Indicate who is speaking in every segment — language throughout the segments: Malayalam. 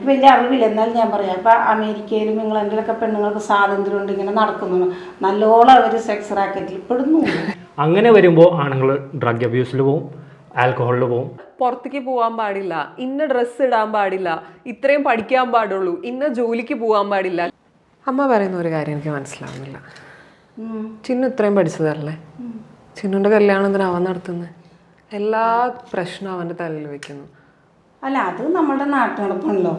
Speaker 1: വലിയ അറിവില്ല. എന്നാലും ഞാൻ പറയാം, ഇപ്പം അമേരിക്കയിലും ഇംഗ്ലണ്ടിലൊക്കെ പെണ്ണുങ്ങൾക്ക് സ്വാതന്ത്ര്യം ഉണ്ട്, ഇങ്ങനെ നടക്കുന്നു, നല്ലോണം അവർ സെക്സ് റാക്കറ്റിൽ പെടുന്നു.
Speaker 2: അങ്ങനെ വരുമ്പോൾ ആണുങ്ങൾ ഡ്രഗ് അബ്യൂസിൽ പോവും, ആൽക്കഹോളിൽ പോവും.
Speaker 3: പുറത്തേക്ക് പോകാൻ പാടില്ല, ഇന്ന ഡ്രസ്സ് ഇടാൻ പാടില്ല, ഇത്രയും പഠിക്കാൻ പാടുള്ളൂ, ഇന്ന ജോലിക്ക് പോകാൻ പാടില്ല. അമ്മ പറയുന്ന ഒരു കാര്യം എനിക്ക് മനസ്സിലാവുന്നില്ല. ചിന്നു ഇത്രയും പഠിച്ചതല്ലേ, ചിന്നുൻ്റെ കല്യാണത്തിന് അവൻ നടത്തുന്നത്, എല്ലാ പ്രശ്നവും അവൻ്റെ തലയിൽ വെക്കുന്നു.
Speaker 1: അല്ല, അത് നമ്മുടെ നാട്ടു നടപ്പാണല്ലോ.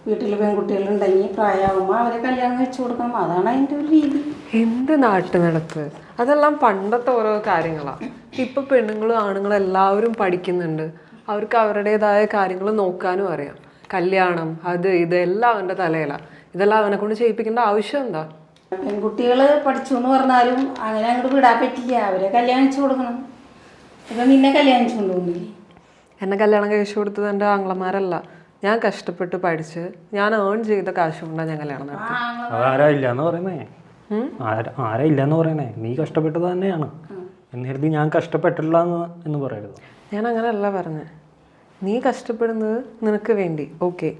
Speaker 1: വീട്ടിൽ പെൺകുട്ടികളുണ്ടെങ്കിൽ പ്രായമാകുമ്പോൾ അവരെ കല്യാണം കഴിച്ചു കൊടുക്കണം, അതാണ് അതിൻ്റെ ഒരു രീതി.
Speaker 3: എന്ത് നാട്ടു നടപ്പ്, അതെല്ലാം പണ്ടത്തെ ഓരോ കാര്യങ്ങളാണ്. ഇപ്പം പെണ്ണുങ്ങളും ആണുങ്ങളും എല്ലാവരും പഠിക്കുന്നുണ്ട്, അവർക്ക് അവരുടേതായ കാര്യങ്ങൾ നോക്കാനും അറിയാം. കല്യാണം അത് ഇതെല്ലാം അവൻ്റെ തലയിലാണ്. ഇതെല്ലാം അവനെ കൊണ്ട് ചെയ്യിപ്പിക്കേണ്ട ആവശ്യം എന്താ?
Speaker 1: പെൺകുട്ടികൾ പഠിച്ചു എന്ന് പറഞ്ഞാലും അങ്ങനെ അങ്ങോട്ട് വിടാൻ പറ്റില്ല, അവരെ കല്യാണം കഴിച്ചു കൊടുക്കണം. ഇപ്പം നിന്നെ കല്യാണം കഴിച്ചു കൊണ്ടുപോകുന്നില്ലേ?
Speaker 3: എന്നെ കല്യാണം കഴിച്ചു കൊടുത്തത് എൻ്റെ ആങ്ങളമാരല്ല, ഞാൻ കഷ്ടപ്പെട്ട് പഠിച്ച് ഞാൻ ഏൺ ചെയ്ത കാശ് കൊണ്ടാണ് ഞാൻ കല്യാണം നടത്തുന്നത്.
Speaker 2: അതാരാ ഇല്ലയെന്ന് പറയുന്നേ? ആരാ ഇല്ലയെന്ന് പറയണേ? നീ കഷ്ടപ്പെട്ടത് തന്നെയാണ് എന്ന് കരുതി ഞാൻ കഷ്ടപ്പെട്ടില്ല എന്ന് പറയരുത്.
Speaker 3: ഞാൻ അങ്ങനെയല്ല പറഞ്ഞത്. നീ കഷ്ടപ്പെടുന്നത് നിനക്ക് വേണ്ടി, ഓക്കെ.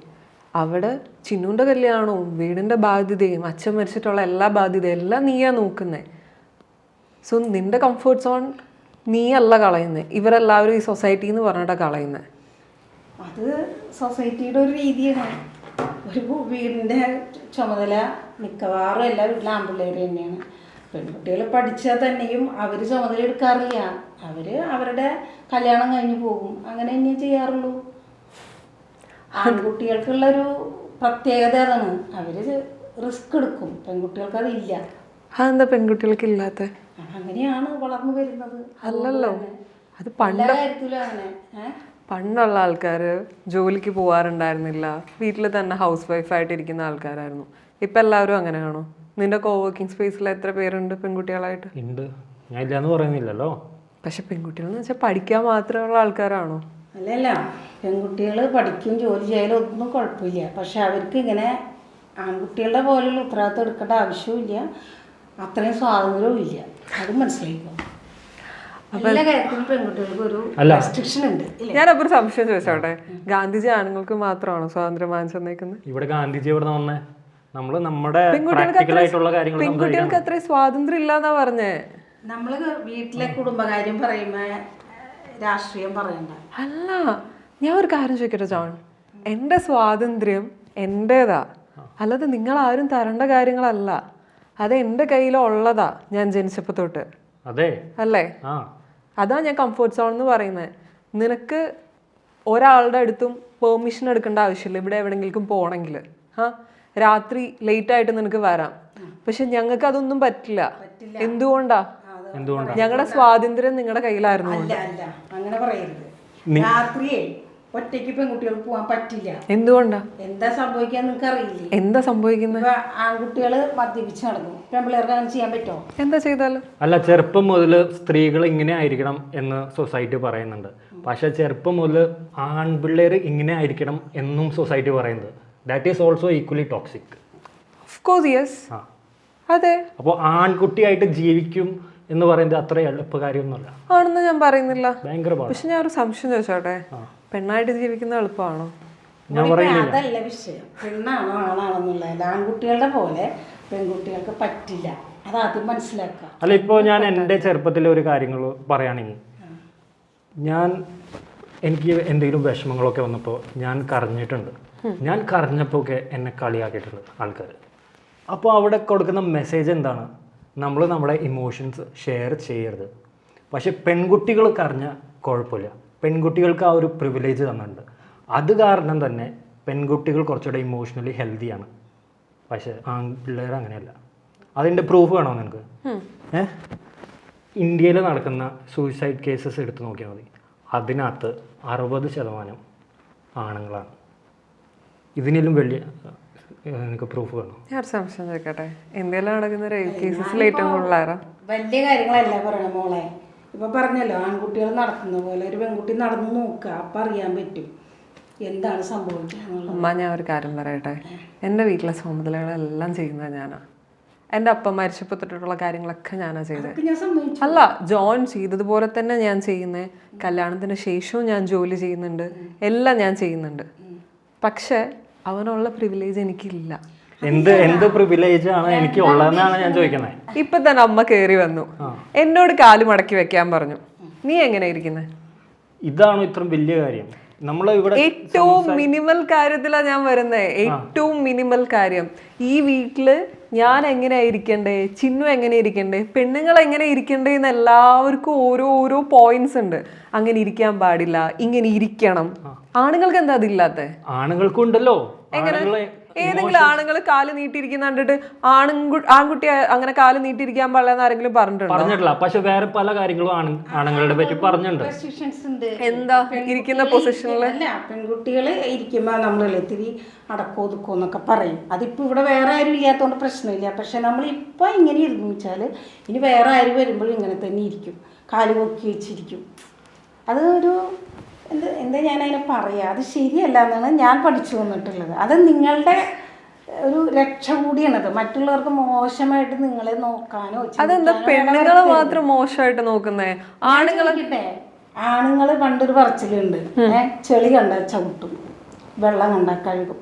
Speaker 3: അവിടെ ചിന്നുൻ്റെ കല്യാണവും വീടിൻ്റെ ബാധ്യതയും അച്ഛൻ മരിച്ചിട്ടുള്ള എല്ലാ ബാധ്യതയും എല്ലാം നീയാ നോക്കുന്നത്. സോ നിൻ്റെ കംഫർട്ട് സോൺ നീയല്ല കളയുന്നത്, ഇവരെല്ലാവരും ഈ സൊസൈറ്റി എന്ന് പറഞ്ഞിട്ടാണ് കളയുന്നത്.
Speaker 1: അത് സൊസൈറ്റിയുടെ ഒരു രീതിയാണ്. ഒരു വീടിൻ്റെ ചുമതല മിക്കവാറും എല്ലാ വീട്ടിലും ആൺപിള്ളേർ തന്നെയാണ്. പെൺകുട്ടികൾ പഠിച്ചാൽ തന്നെയും അവർ ചുമതല എടുക്കാറില്ല, അവർ അവരുടെ കല്യാണം കഴിഞ്ഞ് പോകും, അങ്ങനെ തന്നെ ചെയ്യാറുള്ളൂ. ആൺകുട്ടികൾക്കുള്ളൊരു പ്രത്യേകത അതാണ്, അവർ റിസ്ക് എടുക്കും, പെൺകുട്ടികൾക്ക് അതില്ല.
Speaker 3: അതെന്താ പെൺകുട്ടികൾക്ക് ഇല്ലാത്ത?
Speaker 1: അങ്ങനെയാണ് വളർന്നു വരുന്നത്.
Speaker 3: അല്ലല്ലോ, അത്
Speaker 1: കാര്യത്തിലും അങ്ങനെ.
Speaker 3: പണ്ടുള്ള ആൾക്കാർ ജോലിക്ക് പോകാറുണ്ടായിരുന്നില്ല, വീട്ടിൽ തന്നെ ഹൗസ് വൈഫായിട്ടിരിക്കുന്ന ആൾക്കാരായിരുന്നു. ഇപ്പം എല്ലാവരും അങ്ങനെയാണോ? നിന്റെ കോവർക്കിംഗ് സ്പേസിൽ എത്ര പേരുണ്ട് പെൺകുട്ടികളായിട്ട്?
Speaker 2: ഉണ്ട്, ഞാൻ ഇല്ലയെന്ന് പറയുന്നില്ലല്ലോ.
Speaker 3: പക്ഷെ പെൺകുട്ടികളെന്ന് വെച്ചാൽ പഠിക്കാൻ മാത്രമുള്ള ആൾക്കാരാണോ?
Speaker 1: അല്ലല്ല, പെൺകുട്ടികൾ പഠിക്കും ജോലി ചെയ്യാനും ഒന്നും കുഴപ്പമില്ല. പക്ഷെ അവർക്ക് ഇങ്ങനെ ആൺകുട്ടികളുടെ പോലെയുള്ള ഉത്തരവാദിത്വം എടുക്കേണ്ട ആവശ്യവും ഇല്ല, അത്രയും സ്വാതന്ത്ര്യവും ഇല്ല. അത് മനസ്സിലായിക്കോ. എല്ലാ കാര്യത്തിലും പെൺകുട്ടികൾക്ക് ഒരു റെസ്ട്രിക്ഷൻ ഉണ്ട്.
Speaker 3: ഞാനപ്പോൾ ഒരു സംശയം ചോദിച്ചോട്ടെ, ഗാന്ധിജി ആണുങ്ങൾക്ക് മാത്രമാണോ സ്വാതന്ത്ര്യം വാങ്ങിച്ചേക്കുന്നത്?
Speaker 2: ഇവിടെ ഗാന്ധിജി എവിടെ വന്നേ? നമ്മൾ നമ്മുടെ പ്രാക്ടിക്കലായിട്ടുള്ള കാര്യങ്ങൾ.
Speaker 3: പെൺകുട്ടികൾക്ക് അത്രയും സ്വാതന്ത്ര്യം ഇല്ലാന്നാ പറഞ്ഞേ.
Speaker 1: നമ്മള് വീട്ടിലെ കുടുംബകാര്യം പറയുമ്പോ രാഷ്ട്രീയം പറയണ്ട.
Speaker 3: അല്ല, ഞാൻ ഒരു കാര്യം ചോദിക്കട്ടെ ജോൺ, എൻ്റെ സ്വാതന്ത്ര്യം എൻ്റേതാ, അല്ലാതെ നിങ്ങളാരും തരേണ്ട കാര്യങ്ങളല്ല. അത് എൻ്റെ കയ്യിലുള്ളതാ ഞാൻ ജനിച്ചപ്പോൾ തൊട്ട്.
Speaker 2: അതെ
Speaker 3: അല്ലേ? അതാ ഞാൻ കംഫർട്ട് സോൺ എന്ന് പറയുന്നത്. നിനക്ക് ഒരാളുടെ അടുത്തും പെർമിഷൻ എടുക്കേണ്ട ആവശ്യമില്ല ഇവിടെ എവിടെയെങ്കിലും പോകണമെങ്കിൽ. രാത്രി ലേറ്റായിട്ട് നിനക്ക് വരാം, പക്ഷെ ഞങ്ങൾക്ക് അതൊന്നും പറ്റില്ല. എന്തുകൊണ്ടാ? ഞങ്ങളുടെ സ്വാതന്ത്ര്യം നിങ്ങളുടെ കയ്യിലായിരുന്നു.
Speaker 1: അങ്ങനെ പറയരുത്. രാത്രിയെ ഒറ്റയ്ക്ക് പെൺകുട്ടികൾക്ക് പോകാൻ പറ്റില്ല.
Speaker 3: എന്തുകൊണ്ടാ?
Speaker 1: എന്താ സംഭവിക്കാൻ നിങ്ങൾക്ക് അറിയില്ലേ?
Speaker 3: എന്താ സംഭവിക്കുന്നത്?
Speaker 1: ആൺകുട്ടികൾ മദ്യപിച്ച് നടക്കും, പെൺപിള്ളേർക്ക് അങ്ങനെ ചെയ്യാൻ പറ്റുമോ?
Speaker 3: എന്താ ചെയ്താലും?
Speaker 2: അല്ല, ചെറുപ്പം മുതൽ സ്ത്രീകൾ ഇങ്ങനെ ആയിരിക്കണം എന്ന് സൊസൈറ്റി പറയുന്നുണ്ട്. പക്ഷെ ചെറുപ്പം മുതൽ ആൺപിള്ളേർ ഇങ്ങനെ ആയിരിക്കണം എന്നും സൊസൈറ്റി പറയുന്നത്. That is also equally toxic.
Speaker 3: Of course yes. അതെ.
Speaker 2: അപ്പോൾ ആൺകുട്ടിയായിട്ട് ജീവിക്കും എന്ന് പറയുന്നത് അത്ര എളുപ്പകാര്യമൊന്നുമല്ല
Speaker 3: ആണെന്ന് ഞാൻ പറയുന്നില്ല,
Speaker 2: ഭയങ്കര.
Speaker 3: പക്ഷെ ഞാൻ ഒരു സംശയം ചോദിച്ചോട്ടെ, പെണ്ണായിട്ട് ജീവിക്കുന്ന എളുപ്പമാണോ?
Speaker 2: ഞാൻ പറയുന്നില്ല,
Speaker 1: അതല്ല വിഷയം. പെണ്ണാണോ ആണാണെന്നുള്ളത് ആൺകുട്ടികളുടെ പോലെ പെൺകുട്ടികൾക്ക് പറ്റില്ല, അതാദ്യം മനസ്സിലാക്കാം.
Speaker 2: അല്ല, ഇപ്പോൾ ഞാൻ എൻ്റെ ചെറുപ്പത്തിലെ ഒരു കാര്യങ്ങൾ പറയുകയാണെങ്കിൽ, എനിക്ക് എന്തെങ്കിലും വിഷമങ്ങളൊക്കെ വന്നപ്പോൾ ഞാൻ കരഞ്ഞിട്ടുണ്ട്. ഞാൻ കരഞ്ഞപ്പോൾ ഒക്കെ എന്നെ കളിയാക്കിയിട്ടുണ്ട് ആൾക്കാർ. അപ്പോൾ അവിടെ കൊടുക്കുന്ന മെസ്സേജ് എന്താണ്? നമ്മൾ നമ്മുടെ ഇമോഷൻസ് ഷെയർ ചെയ്യരുത്. പക്ഷെ പെൺകുട്ടികൾ കരഞ്ഞാൽ കുഴപ്പമില്ല, പെൺകുട്ടികൾക്ക് ആ ഒരു പ്രിവിലേജ് തന്നിട്ടുണ്ട്. അത് കാരണം തന്നെ പെൺകുട്ടികൾ കുറച്ചുകൂടെ ഇമോഷണലി ഹെൽത്തിയാണ്. പക്ഷെ ആൺപിള്ളേർ അങ്ങനെയല്ല. അതിൻ്റെ പ്രൂഫ് വേണോ നിനക്ക്? ഇന്ത്യയിൽ നടക്കുന്ന സൂയിസൈഡ് കേസസ് എടുത്ത് നോക്കിയാൽ മതി, അതിനകത്ത് 60% ആണുങ്ങളാണ്. ഇതിനും വലിയ എനിക്ക് പ്രൂഫ് വേണം.
Speaker 3: ഞാൻ സംശയം ചോദിക്കട്ടെ, ഇന്ത്യയിൽ നടക്കുന്ന റേപ്പ് കേസസിൽ ഏറ്റവും കൂടുതൽ
Speaker 1: വലിയ കാര്യങ്ങളല്ല പറയണ മോളെ. ഇപ്പൊ പറഞ്ഞല്ലോ, ആൺകുട്ടികൾ നടക്കുന്ന പോലെ ഒരു പെൺകുട്ടി നടന്നു നോക്കുക, അപ്പം അറിയാൻ പറ്റും എന്താണ് സംഭവിക്കുക.
Speaker 3: അമ്മ, ഞാൻ ഒരു കാര്യം പറയട്ടെ, എൻ്റെ വീട്ടിലെ ചുമതലകളെല്ലാം ചെയ്യുന്നത് ഞാനാ. എൻ്റെ അപ്പം മരിച്ചപ്പോൾ തൊട്ടിട്ടുള്ള കാര്യങ്ങളൊക്കെ ഞാനാ ചെയ്തത്. അല്ല, ജോൺ ചെയ്തതുപോലെ തന്നെ ഞാൻ ചെയ്യുന്നത്. കല്യാണത്തിന് ശേഷവും ഞാൻ ജോലി ചെയ്യുന്നുണ്ട്, എല്ലാം ഞാൻ ചെയ്യുന്നുണ്ട്. പക്ഷേ അവനുള്ള പ്രിവിലേജ് എനിക്കില്ല.
Speaker 2: എന്ത് പ്രിവിലേജ് ആണ് എനിക്ക് ഉള്ളതെന്നാണ് ഞാൻ ചോദിക്കുന്നത്.
Speaker 3: ഇപ്പൊ തന്നെ അമ്മ കേറി വന്നു, എന്നോട് കാല് മടക്കി വെക്കാൻ പറഞ്ഞു. നീ എങ്ങനെ ഇരിക്കുന്നത്?
Speaker 2: ഇതാണോ ഇത്രയും വലിയ കാര്യം? നമ്മളിവിടെ
Speaker 3: ഏറ്റവും മിനിമൽ കാര്യത്തിലാണ് ഞാൻ വരുന്നത്. ഏറ്റവും മിനിമൽ കാര്യം, ഈ വീട്ടില് ഞാൻ എങ്ങനെയാ ഇരിക്കണ്ടേ, ചിന്നു എങ്ങനെ ഇരിക്കണ്ടേ, പെണ്ണുങ്ങൾ എങ്ങനെ ഇരിക്കണ്ടേ എന്ന് എല്ലാവർക്കും ഓരോ പോയിന്റ്സ് ഉണ്ട്. അങ്ങനെ ഇരിക്കാൻ പാടില്ല, ഇങ്ങനെ ഇരിക്കണം. ആണുങ്ങൾക്ക് എന്താ അതില്ലാത്ത?
Speaker 2: ആണുങ്ങൾക്കും ഉണ്ടല്ലോ.
Speaker 3: ഏതെങ്കിലും ആണുങ്ങൾ കാല് നീട്ടിയിരിക്കുന്ന കണ്ടിട്ട് ആൺകുട്ടി അങ്ങനെ കാല് നീട്ടിയിരിക്കാൻ പാടില്ലെന്ന് ആരെങ്കിലും
Speaker 2: പറഞ്ഞിട്ടില്ല. പക്ഷെ വേറെ പല കാര്യങ്ങളും ആണുങ്ങളുടെ പറ്റി പറഞ്ഞിട്ടുണ്ട്.
Speaker 3: എന്താ ഇരിക്കുന്ന പൊസിഷനിൽ
Speaker 1: അല്ല, പെൺകുട്ടികള് ഇരിക്കുമ്പോ നമ്മൾ ഇത്തിരി അടക്കോ ഒതുക്കോ എന്നൊക്കെ പറയും. അതിപ്പോ ഇവിടെ വേറെ ആരും ഇല്ലാത്തതുകൊണ്ട് പ്രശ്നമില്ല. പക്ഷെ നമ്മൾ ഇപ്പൊ ഇങ്ങനെ ഇരുന്നു വെച്ചാല് ഇനി വേറെ ആര് വരുമ്പോഴും ഇങ്ങനെ തന്നെ ഇരിക്കും, കാല് പൊക്കി വെച്ചിരിക്കും. അത് ഒരു എന്താ ഞാനതിനെ പറയാ, അത് ശരിയല്ല എന്നാണ് ഞാൻ പഠിച്ചു വന്നിട്ടുള്ളത്. അത് നിങ്ങളുടെ ഒരു രക്ഷ കൂടിയാണത്. മറ്റുള്ളവർക്ക് മോശമായിട്ട് നിങ്ങളെ നോക്കാനോ.
Speaker 3: അതെന്താ പെണ്ണുങ്ങളെ മാത്രം മോശമായിട്ട് നോക്കുന്നേ?
Speaker 1: ആണുങ്ങള് പണ്ടൊരു പറച്ചിലുണ്ട്, ചെളി കണ്ട ചവിട്ടും, വെള്ളം കണ്ട കഴുകും.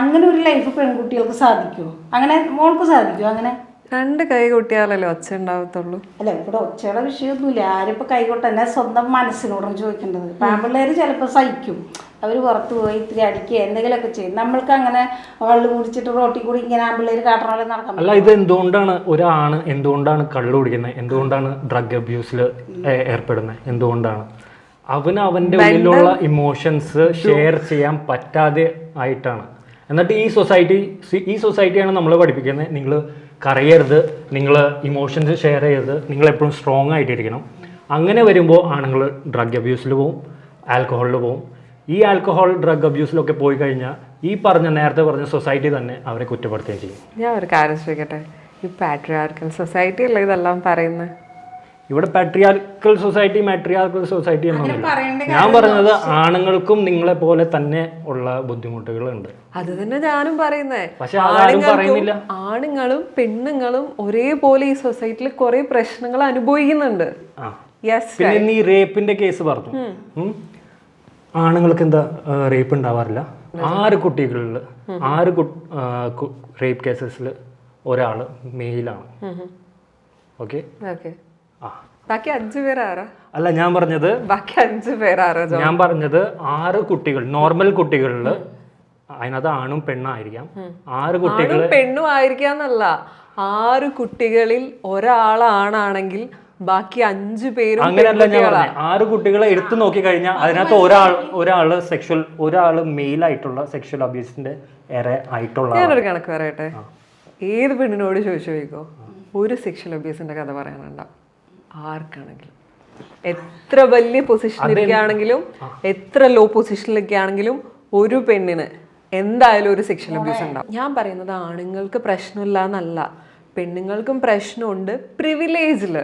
Speaker 1: അങ്ങനെ ഒരു ലൈഫ് പെൺകുട്ടികൾക്ക് സാധിക്കുമോ? അങ്ങനെ മോൾക്ക് സാധിക്കുമോ? അങ്ങനെ
Speaker 3: രണ്ട് കൈ കൊട്ടിയാലല്ലേ ഒച്ച ഉണ്ടാവത്തുള്ളൂ.
Speaker 1: അല്ല, ഇവിടെ ഒച്ചയുടെ വിഷയമൊന്നുമില്ല. ആരിപ്പോൾ കൈകൊട്ട തന്നെ സ്വന്തം മനസ്സിനോടും ചോദിക്കേണ്ടത്. പാമ്പിള്ളേർ ചിലപ്പോൾ സഹിക്കും, അവർ പുറത്ത് പോയി ഇത്തിരി അടിക്കുക എന്തെങ്കിലുമൊക്കെ ചെയ്യും. നമ്മൾക്ക് അങ്ങനെ വള്ളു കുടിച്ചിട്ട് റോട്ടിൽ കൂടി ഇങ്ങനെ ആമ്പിള്ളേർ കാട്ടണ പോലെ നടക്കാൻ
Speaker 2: അല്ല. ഇത് എന്തുകൊണ്ടാണ് എന്തുകൊണ്ടാണ് കള്ളു കുടിക്കുന്നത്, എന്തുകൊണ്ടാണ് ഡ്രഗ് അബ്യൂസിൽ ഏർപ്പെടുന്നത്, എന്തുകൊണ്ടാണ് അവൻ്റെ ഉള്ളിലുള്ള ഇമോഷൻസ് ഷെയർ ചെയ്യാൻ പറ്റാതെ ആയിട്ടാണ്. എന്നിട്ട് ഈ സൊസൈറ്റിയാണ് നമ്മളെ പഠിപ്പിക്കുന്നത്, നിങ്ങൾ കരയരുത്, നിങ്ങൾ ഇമോഷൻസ് ഷെയർ ചെയ്യരുത്, നിങ്ങൾ എപ്പോഴും സ്ട്രോങ് ആയിട്ടിരിക്കണം. അങ്ങനെ വരുമ്പോൾ ആണുങ്ങൾ ഡ്രഗ് അബ്യൂസിൽ പോവും, ആൽക്കഹോളിൽ പോവും. ഈ ആൽക്കഹോൾ ഡ്രഗ് അബ്യൂസിലൊക്കെ പോയി കഴിഞ്ഞാൽ ഈ നേരത്തെ പറഞ്ഞ സൊസൈറ്റി തന്നെ അവരെ കുറ്റപ്പെടുത്തുകയും ചെയ്യും.
Speaker 3: ഞാൻ ഒരു കാര്യം ചോദിക്കട്ടെ, ഈ പാട്രിയാർക്കൽ സൊസൈറ്റി അല്ലേ ഇതെല്ലാം പറയുന്നത്?
Speaker 2: ഇവിടെ പാട്രിയാർക്കൽ സൊസൈറ്റി മാട്രിയാർക്കൽ സൊസൈറ്റി എന്നൊന്നുമില്ല. ഞാൻ പറഞ്ഞത് ആണുങ്ങൾക്കും നിങ്ങളെ പോലെ തന്നെ ഉള്ള ബുദ്ധിമുട്ടുകളുണ്ട്.
Speaker 3: അത് തന്നെ ഞാനും പറയുന്നേ.
Speaker 2: പക്ഷെ ആരും പറയുന്നില്ല.
Speaker 3: ആണുങ്ങളും പെണ്ണുങ്ങളും ഒരേപോലെ ഈ സൊസൈറ്റിയിൽ കുറെ പ്രശ്നങ്ങൾ അനുഭവിക്കുന്നുണ്ട്.
Speaker 2: പിന്നെ നീ റേപ്പിന്റെ കേസ് പറഞ്ഞു. ആണുങ്ങൾക്ക് എന്താ റേപ്പ് ഉണ്ടാവാറില്ല? 6 കുട്ടികളിൽ 6 റേപ്പ് കേസസിൽ ഒരാള് മെയിലാണ്. ഓക്കെ,
Speaker 3: ബാക്കി 5 പേര് ആരാ?
Speaker 2: അല്ല, ഞാൻ പറഞ്ഞത്
Speaker 3: ബാക്കി 5 പേര് ആരാ?
Speaker 2: ഞാൻ പറഞ്ഞത് 6 കുട്ടികൾ, നോർമൽ കുട്ടികളിൽ, അതിനകത്ത് ആണും പെണ്ണായിരിക്കാം. 6 കുട്ടികൾ
Speaker 3: പെണ്ണും ആയിരിക്കാന്നല്ല, 6 കുട്ടികളിൽ ഒരാളാണെങ്കിൽ ബാക്കി 5 പേരും
Speaker 2: അങ്ങനെയല്ല. ഞാൻ പറഞ്ഞത് 6 കുട്ടികളെ എടുത്തു നോക്കി കഴിഞ്ഞാൽ അതിനകത്ത് ഒരാള് മെയിൽ ആയിട്ടുള്ള സെക്ഷൽ അബ്യൂസിന്റെ ഏറെ ആയിട്ടുള്ള.
Speaker 3: ഞാനൊരു കണക്ക് പറയട്ടെ, ഏത് പെണ്ണിനോട് ചോദിക്കോ ഒരു സെക്ഷൽ അബ്യൂസിന്റെ കഥ പറയാനുണ്ടാവും. ആർക്കാണെങ്കിലും, എത്ര വലിയ പൊസിഷനിലൊക്കെയാണെങ്കിലും എത്ര ലോ പൊസിഷനിലൊക്കെ ആണെങ്കിലും ഒരു പെണ്ണിന് എന്തായാലും ഒരു സെക്ഷൽ അബ്യൂസ് ഉണ്ടാവും. ഞാൻ പറയുന്നത് ആണുങ്ങൾക്ക് പ്രശ്നമില്ല എന്നല്ല, പെണ്ണുങ്ങൾക്കും പ്രശ്നമുണ്ട്. പ്രിവിലേജില്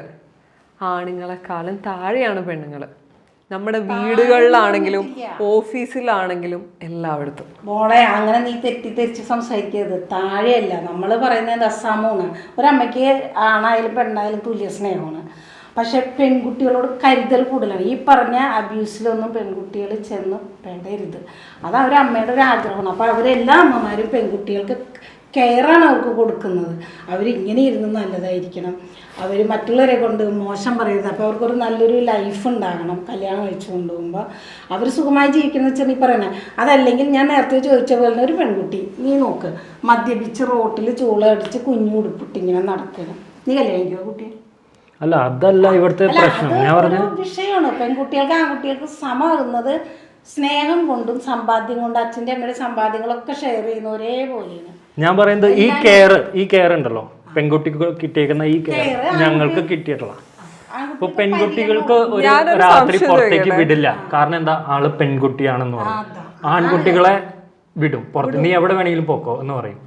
Speaker 3: ആണുങ്ങളെക്കാളും താഴെയാണ് പെണ്ണുങ്ങൾ. നമ്മുടെ വീടുകളിലാണെങ്കിലും ഓഫീസിലാണെങ്കിലും എല്ലായിടത്തും.
Speaker 1: മോളെ, അങ്ങനെ നീ തെറ്റിദ്ധരിച്ച് സംസാരിക്കരുത്. താഴെയല്ല, നമ്മൾ പറയുന്നത് അസാമമാണ്. ഒരമ്മയ്ക്ക് ആണായാലും പെണ്ണായാലും തുല്യ സ്നേഹമാണ്. പക്ഷെ പെൺകുട്ടികളോട് കരുതൽ കൂടുതലാണ്. ഈ പറഞ്ഞ അബ്യൂസിലൊന്നും പെൺകുട്ടികൾ ചെന്ന് പെടരുത്. അത് അവരമ്മയുടെ ഒരു ആഗ്രഹമാണ്. അപ്പോൾ അവരെല്ലാ അമ്മമാരും പെൺകുട്ടികൾക്ക് കെയറാണ് അവർക്ക് കൊടുക്കുന്നത്. അവരിങ്ങനെ ഇരുന്ന് നല്ലതായിരിക്കണം, അവർ മറ്റുള്ളവരെ കൊണ്ട് മോശം പറയരുത്. അപ്പോൾ അവർക്കൊരു നല്ലൊരു ലൈഫ് ഉണ്ടാകണം. കല്യാണം കഴിച്ചു കൊണ്ടുപോകുമ്പോൾ അവർ സുഖമായി ജീവിക്കുന്നത് വെച്ചാൽ ഈ പറയണേ. അതല്ലെങ്കിൽ ഞാൻ നേരത്തെ ചോദിച്ച പോലെ ഒരു പെൺകുട്ടി നീ നോക്ക്, മദ്യപിച്ച് റോട്ടിൽ ചൂളടിച്ച് കുഞ്ഞു ഉടുപ്പിട്ടിങ്ങനെ നടക്കണം, നീ കല്യാണം കഴിക്കുമോ കുട്ടി?
Speaker 2: അല്ല, അതല്ല ഇവിടുത്തെ പ്രശ്നം. ഞാൻ പറഞ്ഞ
Speaker 1: വിഷയമാണ്. പെൺകുട്ടികൾക്ക് ആൺകുട്ടികൾക്ക് സമമാകുന്നത് സ്നേഹം കൊണ്ടും സമ്പാദ്യം കൊണ്ടും. അച്ഛൻ്റെ അമ്മയുടെ സമ്പാദ്യങ്ങളൊക്കെ ഷെയർ ചെയ്യുന്ന ഒരേപോലെയാണ്.
Speaker 2: ഞാൻ പറയുന്നത് ഈ കെയർ ഉണ്ടല്ലോ, പെൺകുട്ടിക്ക് കിട്ടിയേക്കുന്ന ഈ കെയർ ഞങ്ങൾക്ക് കിട്ടിയിട്ടുള്ള. ഇപ്പൊ പെൺകുട്ടികൾക്ക് ഒരു രാത്രി പുറത്തേക്ക് വിടില്ല. കാരണം എന്താ? ആള് പെൺകുട്ടിയാണെന്ന് പറയും. ആൺകുട്ടികളെ വിടും പുറത്ത്, നീ എവിടെ വേണമെങ്കിലും പോക്കോ എന്ന് പറയും.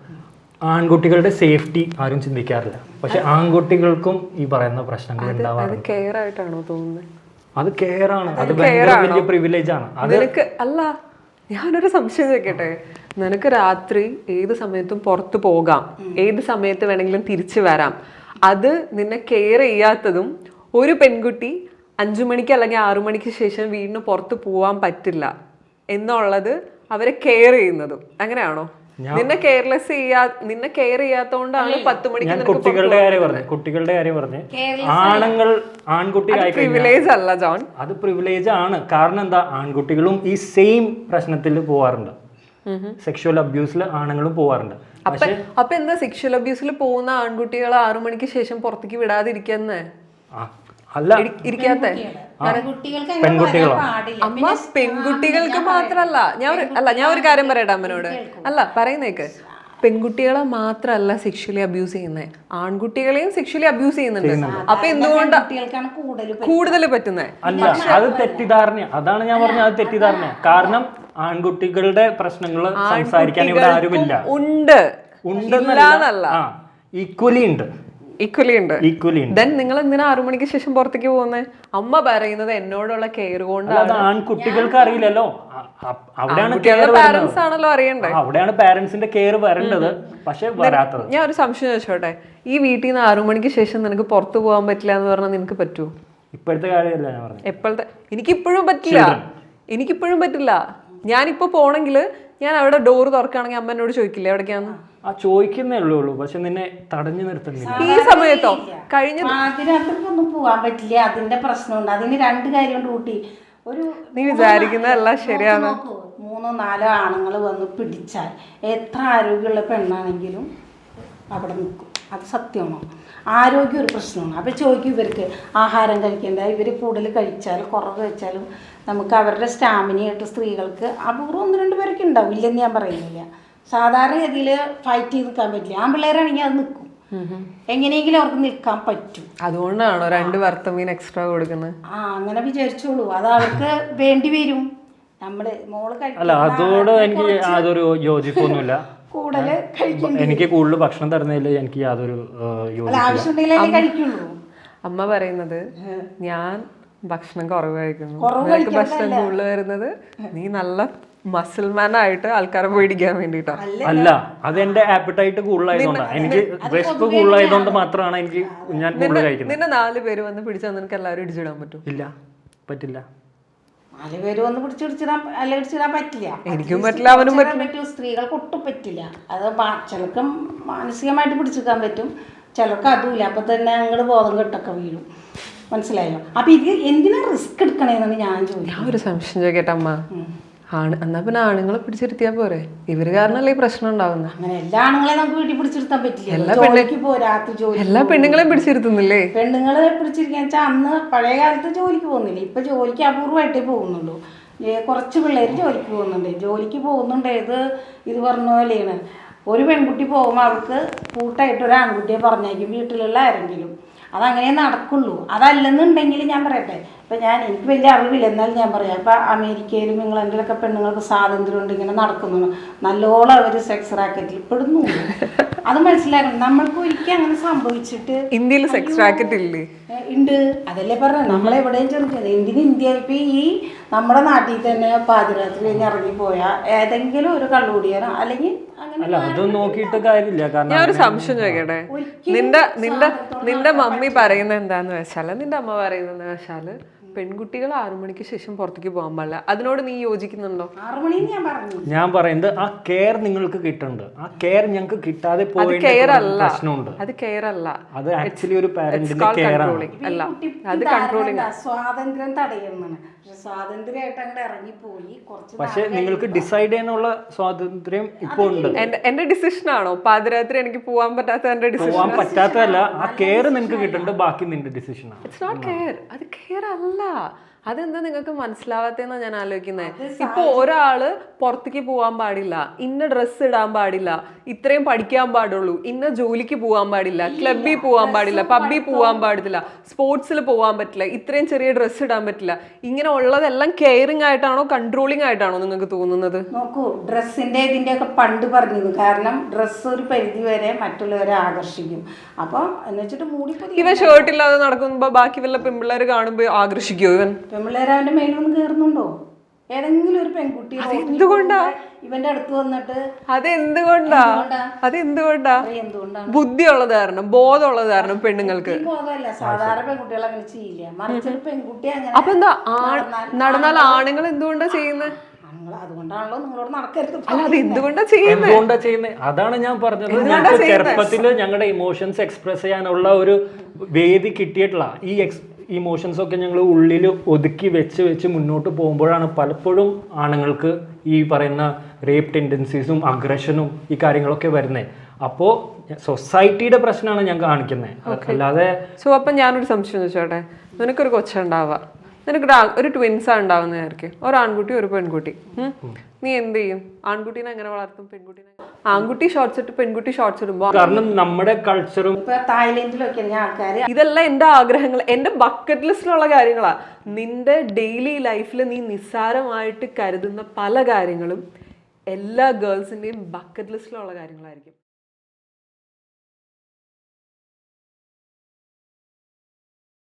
Speaker 2: ആൺകുട്ടികളുടെ സേഫ്റ്റി ആരും ചിന്തിക്കാറില്ല. പക്ഷെ ആൺകുട്ടികൾക്കും ഈ പറയുന്ന പ്രശ്നങ്ങൾ ഉണ്ടാവാറുണ്ട്.
Speaker 3: കെയർ ആയിട്ടാണോ തോന്നുന്നത്?
Speaker 2: അത് കെയർ ആണ്, അത് ഭയങ്കര വലിയ പ്രിവിലേജ് ആണ്.
Speaker 3: നിനക്ക് അല്ല, ഞാനൊരു സംശയം ചോദിക്കട്ടെ, നിനക്ക് രാത്രി ഏത് സമയത്തും പുറത്ത് പോകാം, ഏത് സമയത്ത് വേണമെങ്കിലും തിരിച്ചു വരാം. അത് നിന്നെ കെയർ ചെയ്യാത്തതും ഒരു പെൺകുട്ടി 5 മണിക്ക് അല്ലെങ്കിൽ 6 മണിക്ക് ശേഷം വീടിന് പുറത്ത് പോകാൻ പറ്റില്ല എന്നുള്ളത് അവരെ കെയർ ചെയ്യുന്നതും. അങ്ങനെയാണോ? നിന്നെ കെയർ ചെയ്യാത്തോണ്ടാണ് 10 മണിക്ക്
Speaker 2: ഞാൻ കുട്ടികളുടെ കാര്യം പറഞ്ഞു. ആൺകുട്ടി
Speaker 3: പ്രിവിലേജ് അല്ല ജോൺ,
Speaker 2: അത് പ്രിവിലേജ് ആണ്. കാരണം എന്താ, ആൺകുട്ടികളും ഈ സെയിം പ്രശ്നത്തിൽ പോവാറുണ്ട്. സെക്ഷുവൽ അബ്യൂസിൽ ആണുങ്ങളും പോവാറുണ്ട്.
Speaker 3: അപ്പൊ എന്താ സെക്ഷുവൽ അബ്യൂസിൽ പോകുന്ന ആൺകുട്ടികളെ 6 മണിക്ക് ശേഷം പുറത്തേക്ക് വിടാതിരിക്കുന്നേ?
Speaker 2: അല്ല,
Speaker 3: ഇരിക്കാത്ത
Speaker 2: പെൺകുട്ടികളോ?
Speaker 3: അമ്മ പെൺകുട്ടികൾക്ക് മാത്രല്ല, ഞാൻ ഒരു കാര്യം പറയട്ടെ അമ്മനോട്. അല്ല പറയുന്നേക്ക്, പെൺകുട്ടികളെ മാത്രല്ല സെക്ഷലി അബ്യൂസ് ചെയ്യുന്നത്, ആൺകുട്ടികളെയും സെക്ഷലി അബ്യൂസ് ചെയ്യുന്നുണ്ട്. അപ്പൊ എന്തുകൊണ്ടാ കൂടുതൽ പറ്റുന്നത്?
Speaker 2: അല്ല, അത് തെറ്റിദ്ധാരണ. അതാണ് ഞാൻ പറഞ്ഞത്, അത് തെറ്റിദ്ധാരണ. കാരണം ആൺകുട്ടികളുടെ പ്രശ്നങ്ങൾ സംസാരിക്കാൻ ഇവിടെ ആരുമില്ല.
Speaker 3: ഉണ്ടെന്നല്ല,
Speaker 2: ഈക്വലി ഉണ്ട്.
Speaker 3: ദെൻ നിങ്ങൾ എന്തിനാ 6 മണിക്ക് ശേഷം പുറത്തേക്ക് പോകുന്നത്? അമ്മ പറയുന്നത് എന്നോടുള്ള കെയർ കൊണ്ടാണ്.
Speaker 2: ആൺകുട്ടികൾക്ക് അറിയില്ലല്ലോ, അവിടെയാണ്
Speaker 3: പാരന്റ്സ് ആണല്ലോ അറിയണ്ടേ,
Speaker 2: അവിടെയാണ് പാരന്റ്സിന്റെ കെയർ വരേണ്ടത്. പക്ഷെ വരാത്തത്.
Speaker 3: ഞാൻ ഒരു സംശയം ചോദിച്ചോട്ടെ, ഈ വീട്ടിൽ നിന്ന് 6 മണിക്ക് ശേഷം നിനക്ക് പുറത്തു പോകാൻ പറ്റില്ല എന്ന് പറഞ്ഞാൽ നിനക്ക് പറ്റുമോ?
Speaker 2: ഇപ്പോഴത്തെ കാര്യമല്ല ഞാൻ പറഞ്ഞത്.
Speaker 3: എപ്പോഴത്തെ? എനിക്കിപ്പോഴും പറ്റില്ല. ഞാനിപ്പോ പോണെങ്കിൽ ഞാൻ അവിടെ ഡോറ് തുറക്കുകയാണെങ്കിൽ അമ്മ എന്നോട് ചോദിക്കില്ല എവിടേക്കാന്ന്?
Speaker 2: ചോദിക്കുന്നേ ഉള്ളൂ, പക്ഷെ നിന്നെ തടഞ്ഞു നിർത്തുന്നില്ല.
Speaker 3: ഈ സമയത്തോ? കഴിഞ്ഞ
Speaker 1: അതിനകത്തൊന്നും പോവാൻ പറ്റില്ല. അതിന്റെ പ്രശ്നമുണ്ട്. അതിന് 2 കാര്യം കൂട്ടി.
Speaker 3: നീ വിചാരിക്കുന്നതല്ല ശരിയാണ്.
Speaker 1: 3-4 ആണുങ്ങൾ വന്ന് പിടിച്ചാൽ എത്ര ആരോഗ്യമുള്ള പെണ്ണാണെങ്കിലും അവിടെ നിൽക്കും. അത് സത്യമാണോ? ആരോഗ്യം ഒരു പ്രശ്നമാണ്. അപ്പോൾ ചോദിക്കും, ഇവർക്ക് ആഹാരം കഴിക്കേണ്ട, ഇവർ കൂടുതൽ കഴിച്ചാൽ കുറവ് കഴിച്ചാലും നമുക്ക് അവരുടെ സ്റ്റാമിനയായിട്ട് സ്ത്രീകൾക്ക് അപൂർവം 1-2 പേരൊക്കെ ഉണ്ടാവും, ഇല്ലെന്ന് ഞാൻ പറയുന്നില്ല. സാധാരണഗതിയിൽ ഫൈറ്റ് ചെയ്ത് നിൽക്കാൻ പറ്റില്ല. ആൺപിള്ളേരാണെങ്കിൽ അത് നിൽക്കും, എങ്ങനെയെങ്കിലും അവർക്ക് നിൽക്കാൻ പറ്റും.
Speaker 3: അതുകൊണ്ടാണോ 2 വറുത്തമീൻ എക്സ്ട്രാ കൊടുക്കുന്നത്?
Speaker 1: അങ്ങനെ വിചാരിച്ചോളൂ, അത് അവർക്ക് വേണ്ടി വരും. നമ്മുടെ മോള്
Speaker 2: അല്ല, അതോട് എനിക്ക് യാതൊരു യോജിപ്പൊന്നുമില്ല. എനിക്ക് കൂടുതൽ ഭക്ഷണം തരുന്നതിൽ എനിക്ക് യാതൊരു
Speaker 1: ആവശ്യമുണ്ടെങ്കിലേ കഴിക്കുള്ളൂ.
Speaker 3: അമ്മ പറയുന്നത് ഞാൻ ഭക്ഷണം കുറവ് കഴിക്കുന്നു, ഭക്ഷണം കൂടുതൽ വരുന്നത് നീ നല്ല മസിൽമാൻ ആയിട്ട് ആൾക്കാരെ പേടിക്കാൻ വേണ്ടിട്ടാ.
Speaker 2: അല്ല, അത് എന്റെ ആപ്പറ്റൈറ്റ് കൂടുതലായതുകൊണ്ടാണ്. എനിക്ക് വിശപ്പ് കൂടുതലായതുകൊണ്ട് മാത്രമാണ് എനിക്ക് ഞാൻ കൂടുതൽ കഴിക്കുന്നത്.
Speaker 3: നിന്നെ 4 പേര് വന്ന് പിടിച്ചാൽ നിനക്ക് എല്ലാവരും ഇടിച്ചിടാൻ പറ്റും?
Speaker 2: ഇല്ല, പറ്റില്ല.
Speaker 1: 4 പേര് വന്ന് ഇടിച്ചിടാൻ പറ്റില്ല.
Speaker 3: എനിക്കും പറ്റില്ല, അവനും
Speaker 1: പറ്റും. സ്ത്രീകൾക്ക് ഒട്ടും പറ്റില്ല. അത് ചിലർക്ക് മാനസികമായിട്ട് പിടിച്ചെടുക്കാൻ പറ്റും, ചിലർക്ക് അതുമില്ല. അപ്പൊ തന്നെ ഞങ്ങൾ ബോധം കെട്ടൊക്കെ വീഴും. മനസ്സിലായോ? അപ്പൊ ഇത് എന്തിനാ റിസ്ക് എടുക്കണേന്നാണ് ഞാൻ ചോദിക്കുന്നത്.
Speaker 3: ഞാൻ ഒരു സംശയം ചോദിക്കട്ടെ അമ്മ, എന്നാ പിന്നെ ആണുങ്ങളെ പിടിച്ചിരുത്തിയാ പോരെ? ഇവര് കാരണല്ലേ ഈ പ്രശ്നം ഉണ്ടാവുന്നത്?
Speaker 1: അങ്ങനെ എല്ലാ ആണുങ്ങളെയും നമുക്ക് വീട്ടിൽ പിടിച്ചിരുത്താൻ പറ്റില്ല. എല്ലാ
Speaker 3: പെണ്ണുങ്ങളെയും പിടിച്ചിരുത്തുന്നില്ലേ?
Speaker 1: പെണ്ണുങ്ങളെ പിടിച്ചിരിക്കാൻ വെച്ചാൽ അന്ന് പഴയ കാലത്ത് ജോലിക്ക് പോകുന്നില്ല. ഇപ്പൊ ജോലിക്ക് അപൂർവമായിട്ടേ പോകുന്നുള്ളൂ. കുറച്ച് പിള്ളേർ ജോലിക്ക് പോകുന്നുണ്ട്. ഇത് പറഞ്ഞ പോലെയാണ്. ഒരു പെൺകുട്ടി പോകുമ്പോൾ അവർക്ക് കൂട്ടായിട്ട് ഒരു ആൺകുട്ടിയെ പറഞ്ഞേക്കും, വീട്ടിലുള്ള ആരെങ്കിലും. അതങ്ങനെ നടക്കുള്ളൂ. അതല്ലെന്നുണ്ടെങ്കിൽ ഞാൻ പറയട്ടെ, ഇപ്പം എനിക്ക് വലിയ അറിവില്ല, എന്നാലും ഞാൻ പറയാം. ഇപ്പം അമേരിക്കയിലും ഇംഗ്ലണ്ടിലൊക്കെ പെണ്ണുങ്ങൾക്ക് സ്വാതന്ത്ര്യമുണ്ട്, ഇങ്ങനെ നടക്കുന്നു. നല്ലോണം അവർ സെക്സ് റാക്കറ്റിൽ പെടുന്നു. അത് മനസ്സിലാക്കണം. നമ്മൾക്ക് ഒരിക്കലും അങ്ങനെ സംഭവിച്ചിട്ട്
Speaker 3: ഇന്ത്യയിൽ സെക്സ് റാക്കറ്റ് ഇല്ലേ?
Speaker 1: ഉണ്ട്. അതല്ലേ പറഞ്ഞത്, നമ്മളെവിടെയും ചെറുക്കുന്നത്. ഇന്ത്യ ഇപ്പം ഈ നമ്മുടെ നാട്ടിൽ തന്നെ പാതിരാത്രി കഴിഞ്ഞ് ഇറങ്ങിപ്പോയാൽ ഏതെങ്കിലും ഒരു കള്ളുകൂടിയാനോ അല്ലെങ്കിൽ
Speaker 2: അല്ല, അതൊന്നും നോക്കിയിട്ട് കാര്യമില്ല. കാരണം
Speaker 3: ഞാൻ ഒരു സംശയം ചോദിക്കട്ടെ, നിന്റെ മമ്മി പറയുന്നത് എന്താന്ന് വെച്ചാല്, നിന്റെ അമ്മ പറയുന്നത് വെച്ചാല് പെൺകുട്ടികൾ 6 മണിക്ക് ശേഷം പുറത്തേക്ക് പോകാൻ പാടില്ല. അതിനോട് നീ യോജിക്കുന്നുണ്ടോ?
Speaker 1: 6 മണി
Speaker 2: ഞാൻ പറയുന്നത് ആ കെയർ നിങ്ങൾക്ക് കിട്ടുന്നുണ്ട്. ആ കെയർ ഞങ്ങൾക്ക് കിട്ടാതെ പോയ പ്രശ്നമുണ്ട്.
Speaker 3: അത് കെയർ അല്ല,
Speaker 2: അത് ആക്ച്വലി ഒരു പാരന്റിന്റെ കെയർ ആണ്.
Speaker 3: അല്ല, അത് കൺട്രോളിംഗ്.
Speaker 1: സ്വാതന്ത്ര്യം തടയുന്നതാണ്. സ്വാതന്ത്ര്യമായിട്ട് അങ്ങോട്ട് ഇറങ്ങിപ്പോയി കുറച്ച്.
Speaker 2: പക്ഷെ നിങ്ങൾക്ക് ഡിസൈഡ് ചെയ്യാനുള്ള സ്വാതന്ത്ര്യം ഇപ്പൊ ഉണ്ട്.
Speaker 3: എന്റെ ഡിസിഷൻ ആണോ പാതിരാത്രി എനിക്ക് പോവാൻ പറ്റാത്ത? എന്റെ ഡിസിഷൻ
Speaker 2: പോവാൻ പറ്റാത്തതല്ല, ആ കെയർ നിങ്ങൾക്ക് കിട്ടുന്നുണ്ട്, ബാക്കി നിന്റെ ഡിസിഷൻ ആണ്.
Speaker 3: It's not care. അത് കെയർ അല്ല. അതെന്താ നിങ്ങൾക്ക് മനസ്സിലാവാത്തെന്നാ ഞാൻ ആലോചിക്കുന്നത്. ഇപ്പൊ ഒരാള് പുറത്തേക്ക് പോകാൻ പാടില്ല, ഇന്ന ഡ്രസ്സ് ഇടാൻ പാടില്ല, ഇത്രയും പഠിക്കാൻ പാടുള്ളൂ, ഇന്ന ജോലിക്ക് പോകാൻ പാടില്ല, ക്ലബിൽ പോകാൻ പാടില്ല, പബ്ബിൽ പോകാൻ പാടില്ല, സ്പോർട്സിൽ പോകാൻ പറ്റില്ല, ഇത്രയും ചെറിയ ഡ്രസ്സ് ഇടാൻ പറ്റില്ല, ഇങ്ങനെ ഉള്ളതെല്ലാം കെയറിങ് ആയിട്ടാണോ കൺട്രോളിങ് ആയിട്ടാണോ നിങ്ങൾക്ക് തോന്നുന്നത്?
Speaker 1: നോക്കൂ, ഡ്രസ്സിന്റെ ഇതിന്റെ ഒക്കെ പണ്ട് പറഞ്ഞിരുന്നു. കാരണം ഡ്രസ്സ് ഒരു പരിധി വരെ മറ്റുള്ളവരെ ആകർഷിക്കും. അപ്പൊ എന്ന് വെച്ചിട്ട്
Speaker 3: ഇവൻ ഷർട്ട് ഇല്ലാതെ നടക്കുമ്പോ ബാക്കി വല്ല പെൺപിള്ളേർ കാണുമ്പോ ആകർഷിക്കോ?
Speaker 1: പെൺപിള്ളേർ അവന്റെ മേലൊന്നും കയറുന്നുണ്ടോ? ഏതെങ്കിലും ഒരു പെൺകുട്ടി ഇവന്റെ അടുത്ത് വന്നിട്ട്
Speaker 3: അതെന്തുകൊണ്ടാ ബുദ്ധിയുള്ളത് കാരണം, ബോധമുള്ളത് കാരണം പെണ്ണുങ്ങൾക്ക്.
Speaker 1: സാധാരണ പെൺകുട്ടികൾ അങ്ങനെ ചെയ്യില്ല. മറിച്ചൊരു പെൺകുട്ടി അങ്ങനെ.
Speaker 3: അപ്പൊ എന്താ നടന്നാൽ ആണുങ്ങൾ എന്തുകൊണ്ടാ ചെയ്യുന്നത്?
Speaker 1: നിങ്ങൾ അതുകൊണ്ടാണല്ലോ നിങ്ങളോട് നടക്കരുത്
Speaker 3: അല്ല അത് എന്തുകൊണ്ടാ ചെയ്യുന്നത്?
Speaker 2: എന്തുകൊണ്ടാ ചെയ്യുന്നത്? അതാണ് ഞാൻ പറഞ്ഞത്. ഞങ്ങൾക്ക് ചെറുപ്പത്തില് ഞങ്ങളുടെ ഇമോഷൻസ് എക്സ്പ്രസ് ചെയ്യാനുള്ള ഒരു വേദി കിട്ടിയിട്ടില്ല. ഈ ഇമോഷൻസ് ഒക്കെ ഞങ്ങൾ ഉള്ളിൽ ഒതുക്കി വെച്ച് മുന്നോട്ട് പോകുമ്പോഴാണ് പലപ്പോഴും ആണുങ്ങൾക്ക് ഈ പറയുന്ന റേപ്പ് ടെൻഡൻസീസും അഗ്രഷനും ഈ കാര്യങ്ങളൊക്കെ വരുന്നത്. അപ്പോൾ സൊസൈറ്റിയുടെ പ്രശ്നമാണ് ഞാൻ കാണിക്കുന്നത്, അല്ലാതെ.
Speaker 3: സോ അപ്പം ഞാനൊരു സംശയം ചോദിച്ചോട്ടെ, നിനക്കൊരു കൊച്ചുണ്ടാവുക, നിനക്ക് ഒരു ട്വിൻസാ ഉണ്ടാവുന്നതായിരിക്കും, ഒരു ആൺകുട്ടി ഒരു പെൺകുട്ടി. നീ എന്ത് ചെയ്യും? ആൺകുട്ടീനെ എങ്ങനെ വളർത്തും? പെൺകുട്ടീനെ? ആൺകുട്ടി ഷോർട്സ് ഇട്ട് പെൺകുട്ടി ഷോർട്സ് ഇടുമ്പോൾ,
Speaker 2: കാരണം നമ്മുടെ കൾച്ചറും
Speaker 1: ഇപ്പൊ തായ്ലൻഡിലൊക്കെ ആൾക്കാർ,
Speaker 3: ഇതെല്ലാം എൻ്റെ ആഗ്രഹങ്ങൾ, എൻ്റെ ബക്കറ്റ് ലിസ്റ്റിലുള്ള കാര്യങ്ങളാ. നിന്റെ ഡെയിലി ലൈഫിൽ നീ നിസ്സാരമായിട്ട് കരുതുന്ന പല കാര്യങ്ങളും എല്ലാ ഗേൾസിൻ്റെയും ബക്കറ്റ് ലിസ്റ്റിലുള്ള കാര്യങ്ങളായിരിക്കും.